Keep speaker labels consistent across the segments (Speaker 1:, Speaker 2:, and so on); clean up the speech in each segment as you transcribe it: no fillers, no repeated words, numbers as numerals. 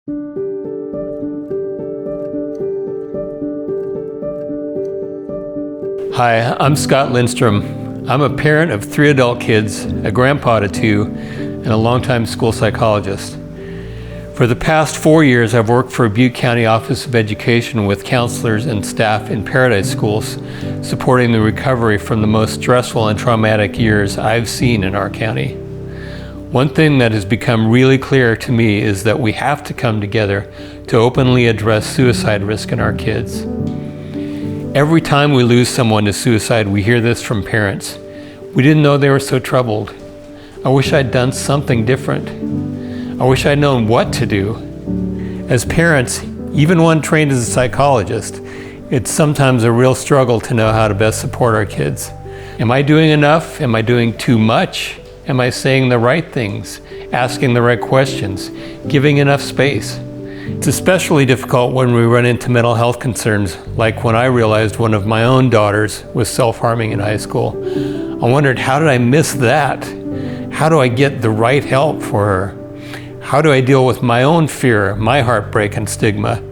Speaker 1: Hi, I'm Scott Lindstrom. I'm a parent of 3 adult kids, a grandpa to 2, and a longtime school psychologist. For the past 4 years, I've worked for Butte County Office of Education with counselors and staff in Paradise Schools, supporting the recovery from the most stressful and traumatic years I've seen in our county. One thing that has become really clear to me is that we have to come together to openly address suicide risk in our kids. Every time we lose someone to suicide, we hear this from parents. We didn't know they were so troubled. I wish I'd done something different. I wish I'd known what to do. As parents, even one trained as a psychologist, it's sometimes a real struggle to know how to best support our kids. Am I doing enough? Am I doing too much? Am I saying the right things, asking the right questions, giving enough space? It's especially difficult when we run into mental health concerns, like when I realized one of my own daughters was self-harming in high school. I wondered, how did I miss that? How do I get the right help for her? How do I deal with my own fear, my heartbreak and stigma?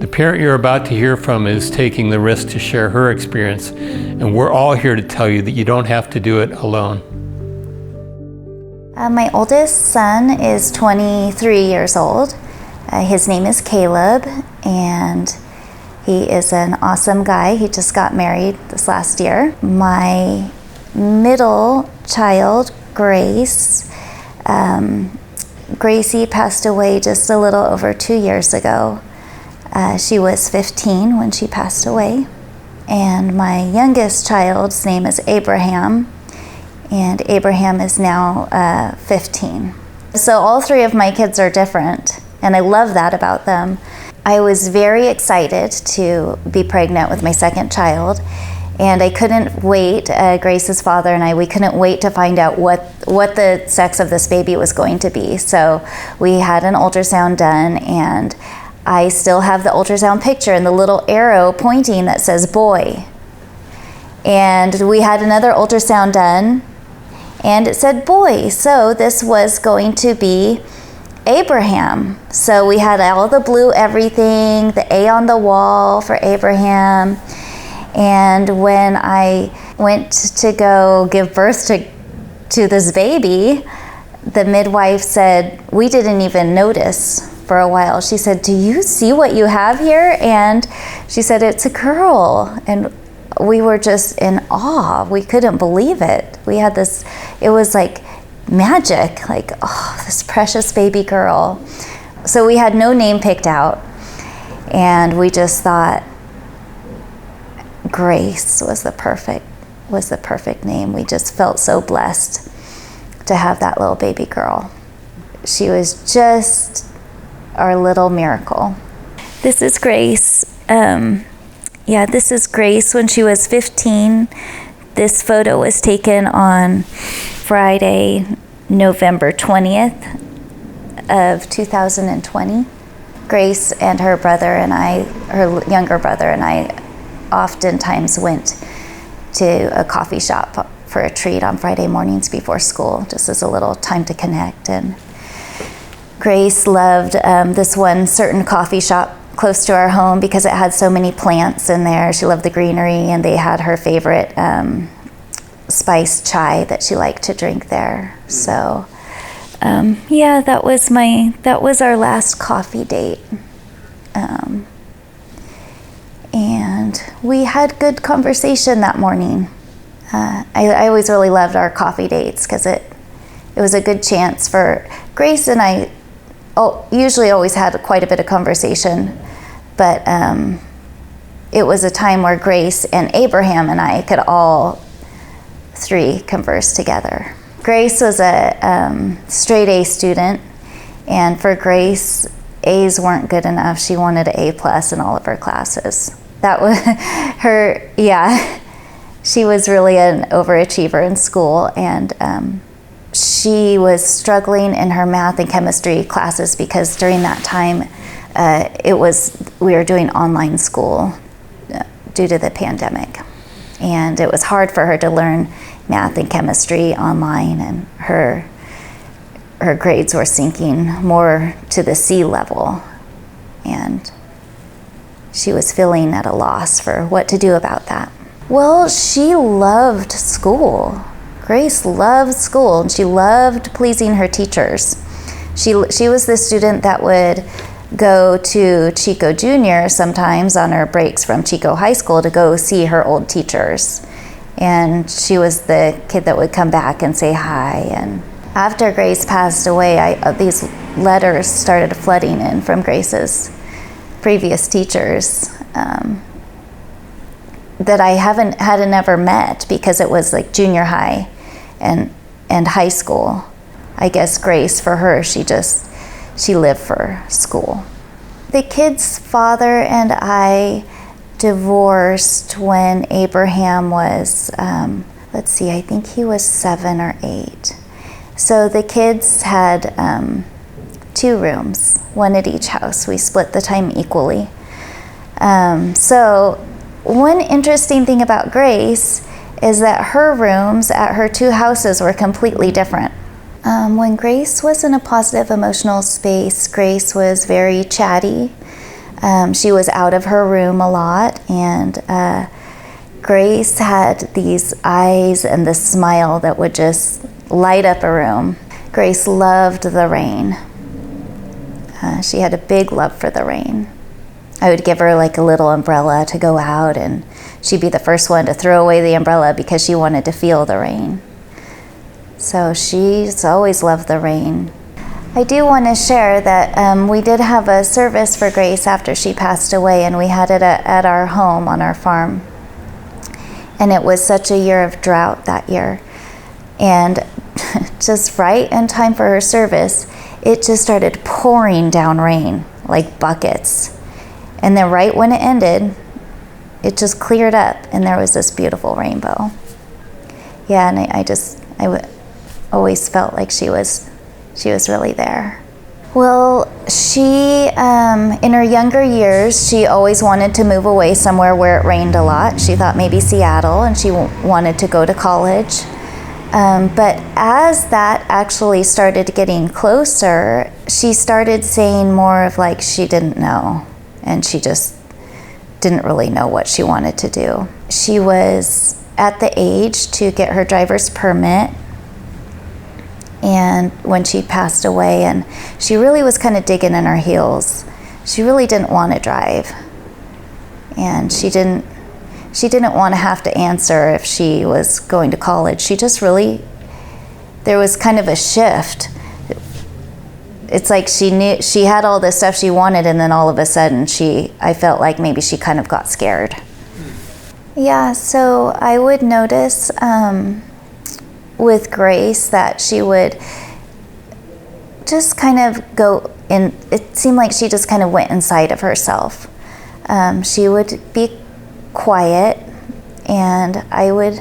Speaker 1: The parent you're about to hear from is taking the risk to share her experience, and we're all here to tell you that you don't have to do it alone.
Speaker 2: My oldest son is 23 years old. His name is Caleb, and he is an awesome guy. He just got married this last year. My middle child, Grace, Gracie passed away just a little over 2 years ago. She was 15 when she passed away. And my youngest child's name is Abraham, and Abraham is now 15. So all 3 of my kids are different, and I love that about them. I was very excited to be pregnant with my second child, and I couldn't wait, Grace's father and I, we couldn't wait to find out what the sex of this baby was going to be. So we had an ultrasound done, and I still have the ultrasound picture and the little arrow pointing that says boy. And we had another ultrasound done, and it said boy. So this was going to be Abraham. So we had all the blue everything, the A on the wall for Abraham. And when I went to go give birth to this baby, the midwife said, we didn't even notice for a while. She said, do you see what you have here? And she said, it's a girl. And we were just in awe. We couldn't believe it. We had this, it was like magic, like, oh, this precious baby girl. So we had no name picked out, and we just thought Grace was the perfect name. We just felt so blessed to have that little baby girl. She was just our little miracle. This is Grace. This is Grace when she was 15. This photo was taken on Friday, November 20th of 2020. Grace and her brother and I, her younger brother and I, oftentimes went to a coffee shop for a treat on Friday mornings before school, just as a little time to connect. And Grace loved this one certain coffee shop close to our home because it had so many plants in there. She loved the greenery, and they had her favorite spiced chai that she liked to drink there. So that was our last coffee date. And we had good conversation that morning. I always really loved our coffee dates because it was a good chance for Grace and I. Usually always had quite a bit of conversation, but it was a time where Grace and Abraham and I could all 3 converse together. Grace was a straight A student, and for Grace, A's weren't good enough. She wanted an A+ in all of her classes. That was her, she was really an overachiever in school, and she was struggling in her math and chemistry classes because during that time, we were doing online school due to the pandemic. And it was hard for her to learn math and chemistry online, and her her grades were sinking more to the sea level, and she was feeling at a loss for what to do about that. Well, she loved school. Grace loved school, and she loved pleasing her teachers. She was the student that would go to Chico Junior sometimes on her breaks from Chico High School to go see her old teachers. And she was the kid that would come back and say hi. And after Grace passed away, these letters started flooding in from Grace's previous teachers that I hadn't ever met, because it was like junior high and high school. I guess Grace, for her, she lived for school. The kid's father and I divorced when Abraham was, I think he was 7 or 8. So the kids had 2 rooms, one at each house. We split the time equally. So one interesting thing about Grace is that her rooms at her 2 houses were completely different. When Grace was in a positive emotional space, Grace was very chatty. She was out of her room a lot, and Grace had these eyes and this smile that would just light up a room. Grace loved the rain. She had a big love for the rain. I would give her like a little umbrella to go out, and she'd be the first one to throw away the umbrella because she wanted to feel the rain. So she's always loved the rain. I do want to share that we did have a service for Grace after she passed away, and we had it at our home on our farm. And it was such a year of drought that year. And just right in time for her service, it just started pouring down rain, like buckets. And then right when it ended, it just cleared up, and there was this beautiful rainbow. Yeah, and I always felt like she was really there. Well, she, in her younger years, she always wanted to move away somewhere where it rained a lot. She thought maybe Seattle, and she wanted to go to college. But as that actually started getting closer, she started saying more of like she didn't know, and she just didn't really know what she wanted to do. She was at the age to get her driver's permit, and when she passed away, and she really was kind of digging in her heels. She really didn't want to drive, and she didn't want to have to answer if she was going to college. She just really, there was kind of a shift. It's like she knew she had all this stuff she wanted, and then all of a sudden I felt like maybe she kind of got scared. Yeah, so I would notice with Grace that she would just kind of go in, it seemed like she just kind of went inside of herself. She would be quiet, and I would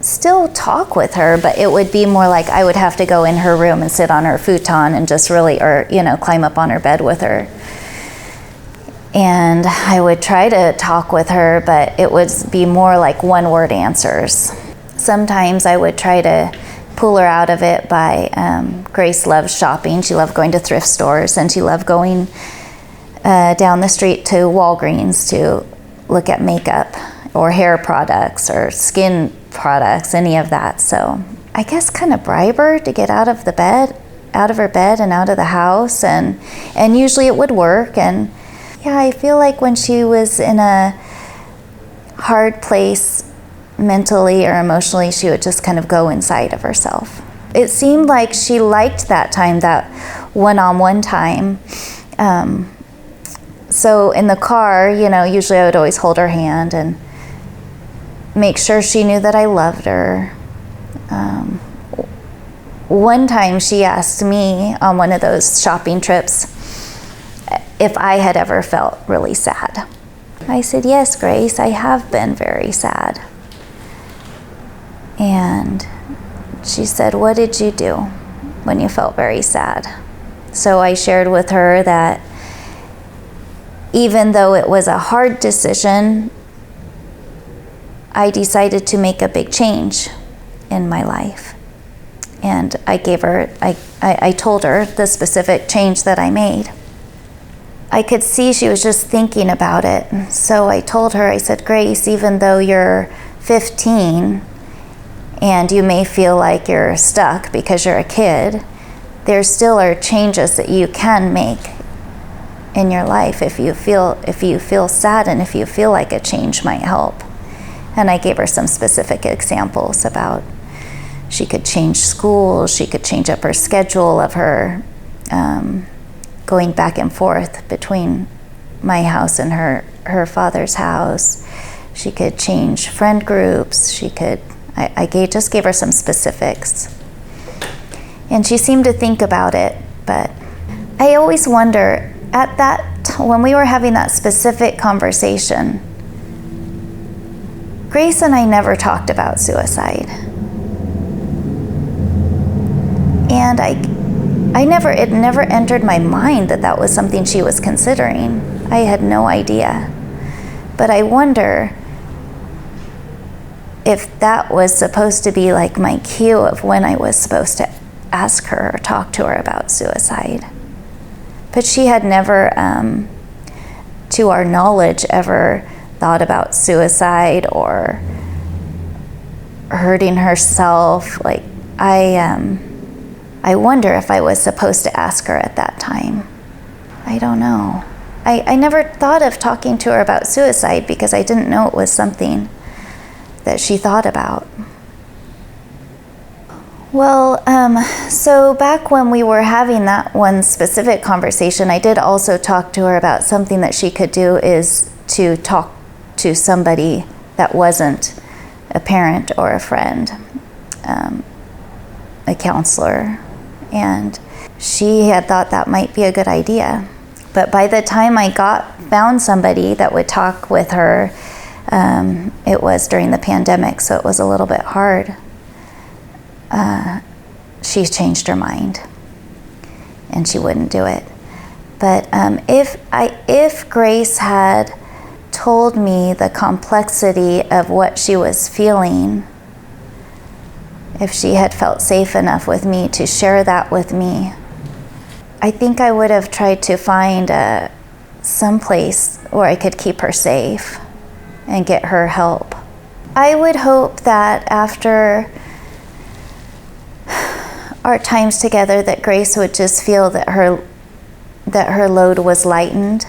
Speaker 2: still talk with her, but it would be more like I would have to go in her room and sit on her futon and just really, or climb up on her bed with her. And I would try to talk with her, but it would be more like one-word answers. Sometimes I would try to pull her out of it by, Grace loved shopping. She loved going to thrift stores, and she loved going down the street to Walgreens to look at makeup or hair products or skin products, any of that. So I guess kind of bribe her to get out of her bed and out of the house, and usually it would work. And yeah, I feel like when she was in a hard place mentally or emotionally, she would just kind of go inside of herself. It seemed like she liked that time, that one-on-one time. So in the car, usually I would always hold her hand and make sure she knew that I loved her. One time she asked me on one of those shopping trips if I had ever felt really sad. I said, "Yes, Grace, I have been very sad." And she said, "What did you do when you felt very sad?" So I shared with her that even though it was a hard decision, I decided to make a big change in my life. And I told her the specific change that I made. I could see she was just thinking about it. So I told her, I said, Grace, even though you're 15 and you may feel like you're stuck because you're a kid, there still are changes that you can make in your life if you feel sad and if you feel like a change might help. And I gave her some specific examples about she could change schools, she could change up her schedule of her going back and forth between my house and her father's house. She could change friend groups. I just gave her some specifics. And she seemed to think about it, but I always wonder, when we were having that specific conversation, Grace and I never talked about suicide. And it never entered my mind that was something she was considering. I had no idea. But I wonder if that was supposed to be like my cue of when I was supposed to ask her or talk to her about suicide. But she had never, to our knowledge, ever thought about suicide or hurting herself. Like, I wonder if I was supposed to ask her at that time. I don't know. I never thought of talking to her about suicide because I didn't know it was something that she thought about. Well, so back when we were having that one specific conversation, I did also talk to her about something that she could do is to talk to somebody that wasn't a parent or a friend, a counselor. And she had thought that might be a good idea. But by the time I found somebody that would talk with her, it was during the pandemic, so it was a little bit hard. She changed her mind and she wouldn't do it. But if Grace had told me the complexity of what she was feeling, if she had felt safe enough with me to share that with me, I think I would have tried to find some place where I could keep her safe and get her help. I would hope that after our times together that Grace would just feel that her load was lightened.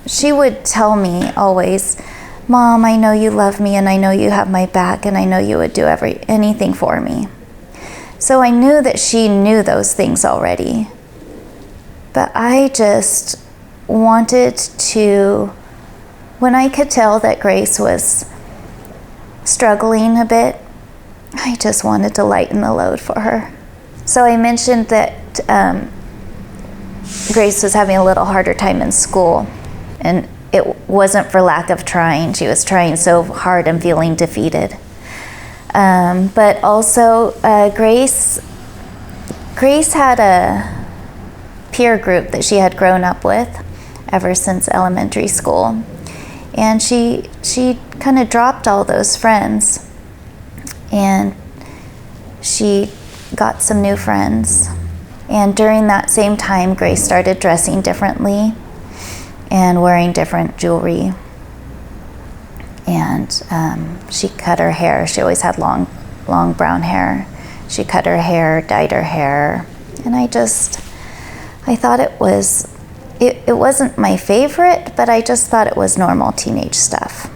Speaker 2: She would tell me always, Mom, I know you love me and I know you have my back and I know you would do anything for me. So I knew that she knew those things already. But I just wanted to, when I could tell that Grace was struggling a bit, I just wanted to lighten the load for her. So I mentioned that Grace was having a little harder time in school, and it wasn't for lack of trying. She was trying so hard and feeling defeated. But also Grace had a peer group that she had grown up with ever since elementary school. And she kind of dropped all those friends and she got some new friends. And during that same time, Grace started dressing differently and wearing different jewelry. And she cut her hair. She always had long brown hair. She cut her hair, dyed her hair. And I thought it wasn't my favorite, but I just thought it was normal teenage stuff.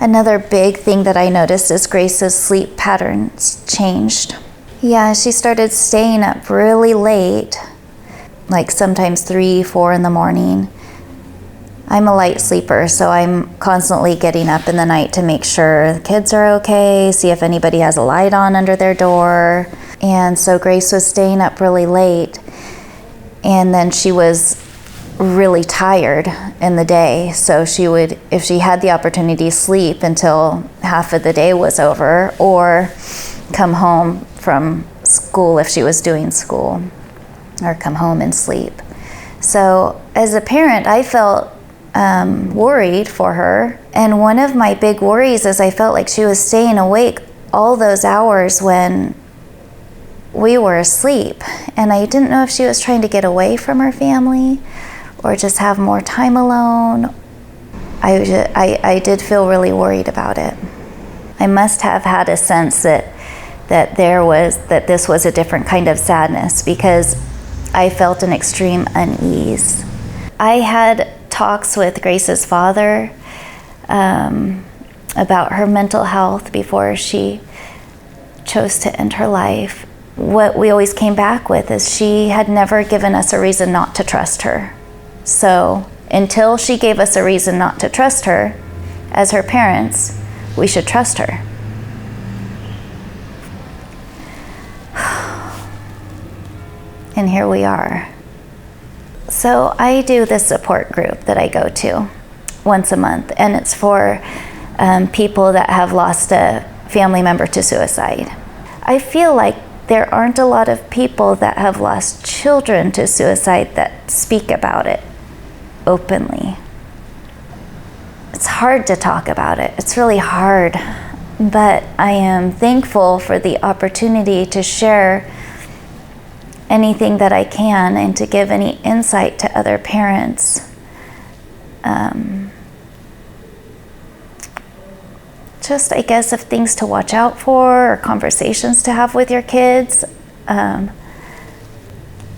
Speaker 2: Another big thing that I noticed is Grace's sleep patterns changed. Yeah, she started staying up really late, like sometimes 3, 4 in the morning. I'm a light sleeper, so I'm constantly getting up in the night to make sure the kids are okay, see if anybody has a light on under their door. And so Grace was staying up really late, and then she was really tired in the day, so she would, if she had the opportunity, sleep until half of the day was over, or come home from school if she was doing school, or come home and sleep. So as a parent, I felt worried for her, and one of my big worries is I felt like she was staying awake all those hours when we were asleep, and I didn't know if she was trying to get away from her family or just have more time alone. I did feel really worried about it. I must have had a sense that this was a different kind of sadness, because I felt an extreme unease. I had talks with Grace's father about her mental health before she chose to end her life. What we always came back with is she had never given us a reason not to trust her. So until she gave us a reason not to trust her, as her parents, we should trust her. And here we are. So I do this support group that I go to once a month, and it's for people that have lost a family member to suicide. I feel like there aren't a lot of people that have lost children to suicide that speak about it openly. It's hard to talk about it. It's really hard, but I am thankful for the opportunity to share anything that I can and to give any insight to other parents. Just, I guess, of things to watch out for or conversations to have with your kids. Yeah,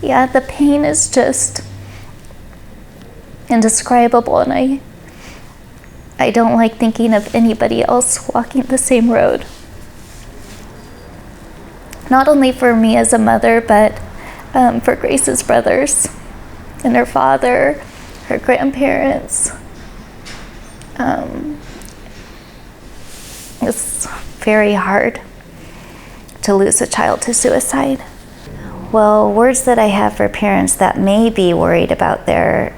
Speaker 2: the pain is just indescribable, and I don't like thinking of anybody else walking the same road. Not only for me as a mother, but for Grace's brothers and her father, her grandparents. It's very hard to lose a child to suicide. Well, words that I have for parents that may be worried about their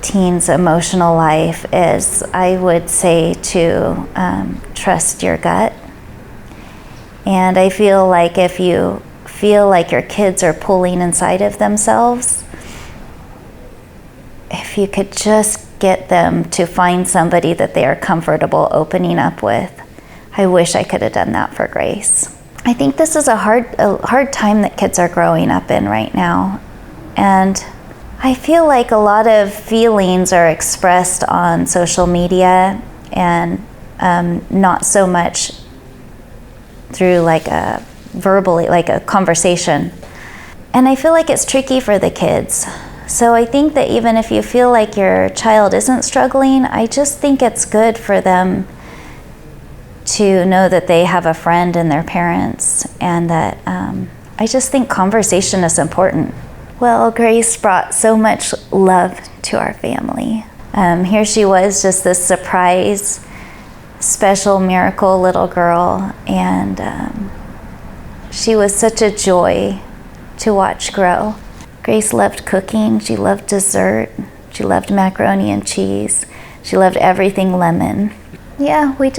Speaker 2: teen's emotional life is, I would say to trust your gut. And I feel like if you feel like your kids are pulling inside of themselves, if you could just get them to find somebody that they are comfortable opening up with. I wish I could have done that for Grace. I think this is a hard time that kids are growing up in right now. And I feel like a lot of feelings are expressed on social media, and not so much through like a verbally, like a conversation. And I feel like it's tricky for the kids. So I think that even if you feel like your child isn't struggling, I just think it's good for them to know that they have a friend in their parents, and that I just think conversation is important. Well, Grace brought so much love to our family. Here she was, just this surprise, special miracle little girl, and she was such a joy to watch grow. Grace loved cooking, she loved dessert, she loved macaroni and cheese, she loved everything lemon. Yeah, we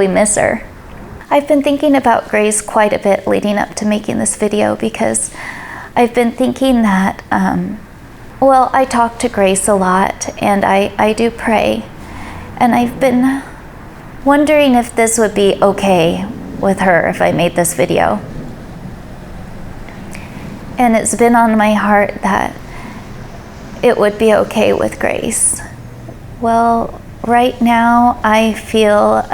Speaker 2: miss her. I've been thinking about Grace quite a bit leading up to making this video, because I've been thinking that, I talk to Grace a lot, and I do pray, and I've been wondering if this would be okay with her if I made this video. And it's been on my heart that it would be okay with Grace. Well, right now I feel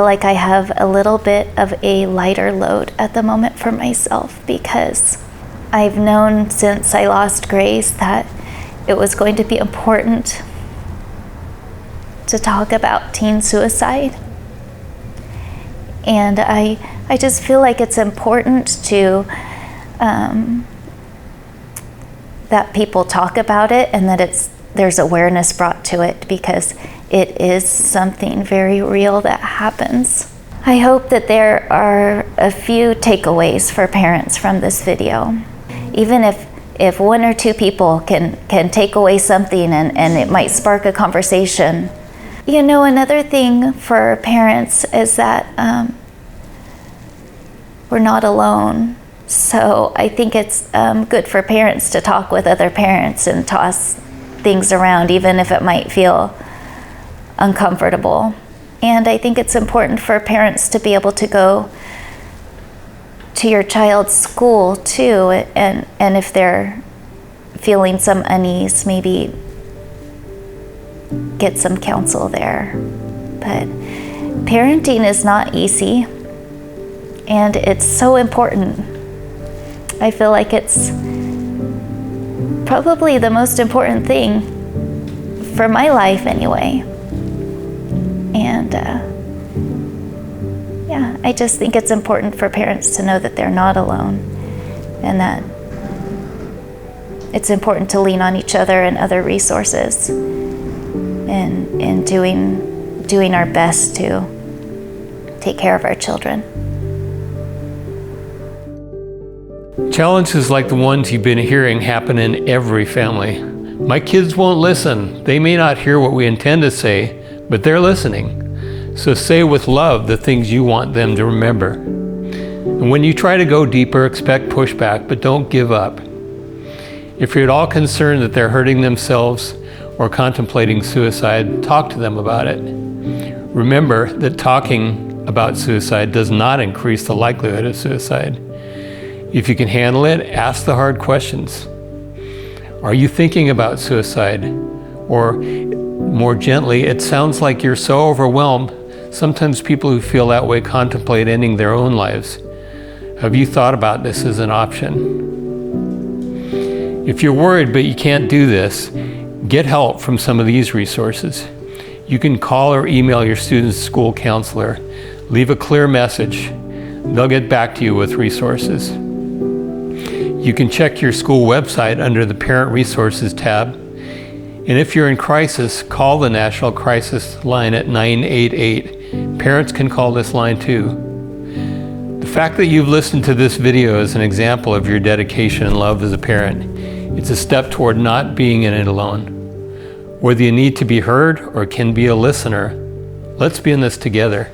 Speaker 2: like I have a little bit of a lighter load at the moment for myself, because I've known since I lost Grace that it was going to be important to talk about teen suicide. And I just feel like it's important to that people talk about it, and that there's awareness brought to it, because it is something very real that happens. I hope that there are a few takeaways for parents from this video. Even if one or two people can take away something, and it might spark a conversation. You know, another thing for parents is that we're not alone. So I think it's good for parents to talk with other parents and toss things around, even if it might feel uncomfortable. And I think it's important for parents to be able to go to your child's school too, and if they're feeling some unease, maybe get some counsel there. But parenting is not easy, and it's so important. I feel like it's probably the most important thing for my life anyway. And yeah, I just think it's important for parents to know that they're not alone, and that it's important to lean on each other and other resources, and doing our best to take care of our children.
Speaker 1: Challenges like the ones you've been hearing happen in every family. My kids won't listen. They may not hear what we intend to say, but they're listening. So say with love the things you want them to remember. And when you try to go deeper, expect pushback, but don't give up. If you're at all concerned that they're hurting themselves or contemplating suicide, talk to them about it. Remember that talking about suicide does not increase the likelihood of suicide. If you can handle it, ask the hard questions. Are you thinking about suicide? Or more gently, it sounds like you're so overwhelmed. Sometimes people who feel that way contemplate ending their own lives. Have you thought about this as an option? If you're worried but you can't do this, get help from some of these resources. You can call or email your student's school counselor. Leave a clear message. They'll get back to you with resources. You can check your school website under the Parent Resources tab. And if you're in crisis, call the National Crisis Line at 988. Parents can call this line too. The fact that you've listened to this video is an example of your dedication and love as a parent. It's a step toward not being in it alone. Whether you need to be heard or can be a listener, let's be in this together.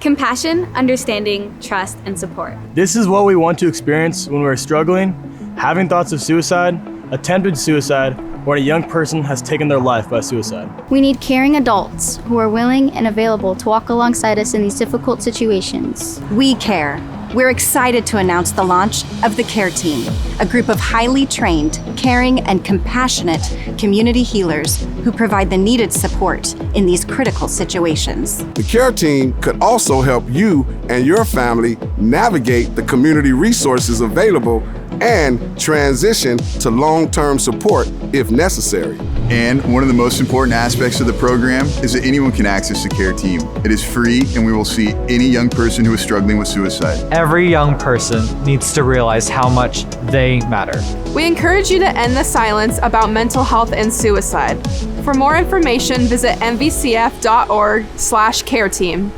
Speaker 3: Compassion, understanding, trust, and support.
Speaker 4: This is what we want to experience when we're struggling, having thoughts of suicide, attempted suicide, or when a young person has taken their life by suicide.
Speaker 5: We need caring adults who are willing and available to walk alongside us in these difficult situations.
Speaker 6: We care. We're excited to announce the launch of the CARE Team, a group of highly trained, caring, and compassionate community healers who provide the needed support in these critical situations.
Speaker 7: The CARE Team could also help you and your family navigate the community resources available and transition to long-term support if necessary.
Speaker 8: And one of the most important aspects of the program is that anyone can access the CARE Team. It is free, and we will see any young person who is struggling with suicide.
Speaker 9: Every young person needs to realize how much they matter.
Speaker 10: We encourage you to end the silence about mental health and suicide. For more information, visit mvcf.org/careteam.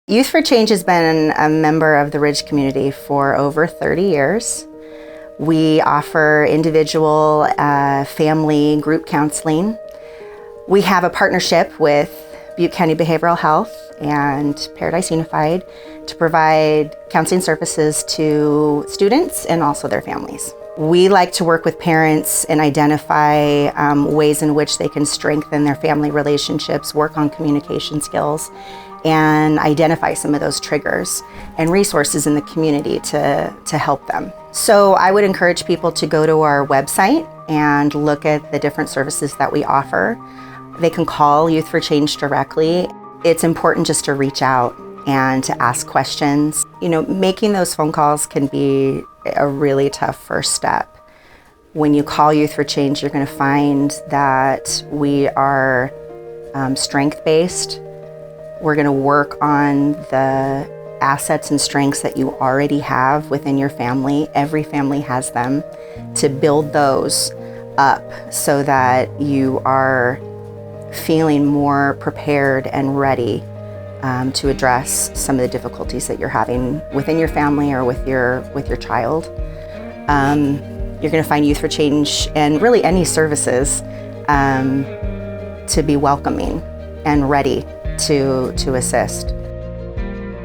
Speaker 11: Youth for Change has been a member of the Ridge community for over 30 years. We offer individual, family, group counseling. We have a partnership with Butte County Behavioral Health and Paradise Unified to provide counseling services to students and also their families. We like to work with parents and identify ways in which they can strengthen their family relationships, work on communication skills, and identify some of those triggers and resources in the community to help them. So I would encourage people to go to our website and look at the different services that we offer. They can call Youth for Change directly. It's important just to reach out and to ask questions. You know, making those phone calls can be a really tough first step. When you call Youth for Change, you're going to find that we are strength-based. We're going to work on the assets and strengths that you already have within your family. Every family has them, to build those up so that you are feeling more prepared and ready to address some of the difficulties that you're having within your family or with your child. You're going to find Youth for Change and really any services to be welcoming and ready to assist.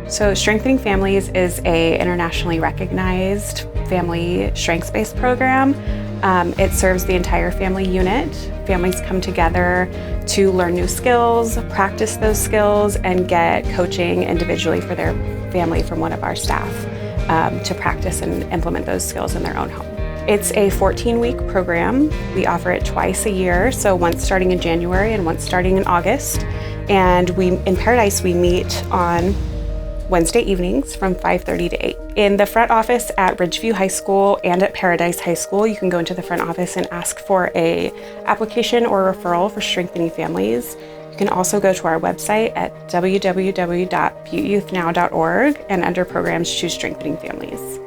Speaker 12: So Strengthening Families is an internationally recognized family strengths-based program It serves the entire family unit. Families come together to learn new skills, practice those skills, and get coaching individually for their family from one of our staff to practice and implement those skills in their own home. It's a 14-week program. We offer it twice a year, so once starting in January and once starting in August. And in Paradise, we meet on Wednesday evenings from 5:30 to 8. In the front office at Ridgeview High School and at Paradise High School, you can go into the front office and ask for a application or referral for Strengthening Families. You can also go to our website at www.butteyouthnow.org and under programs choose Strengthening Families.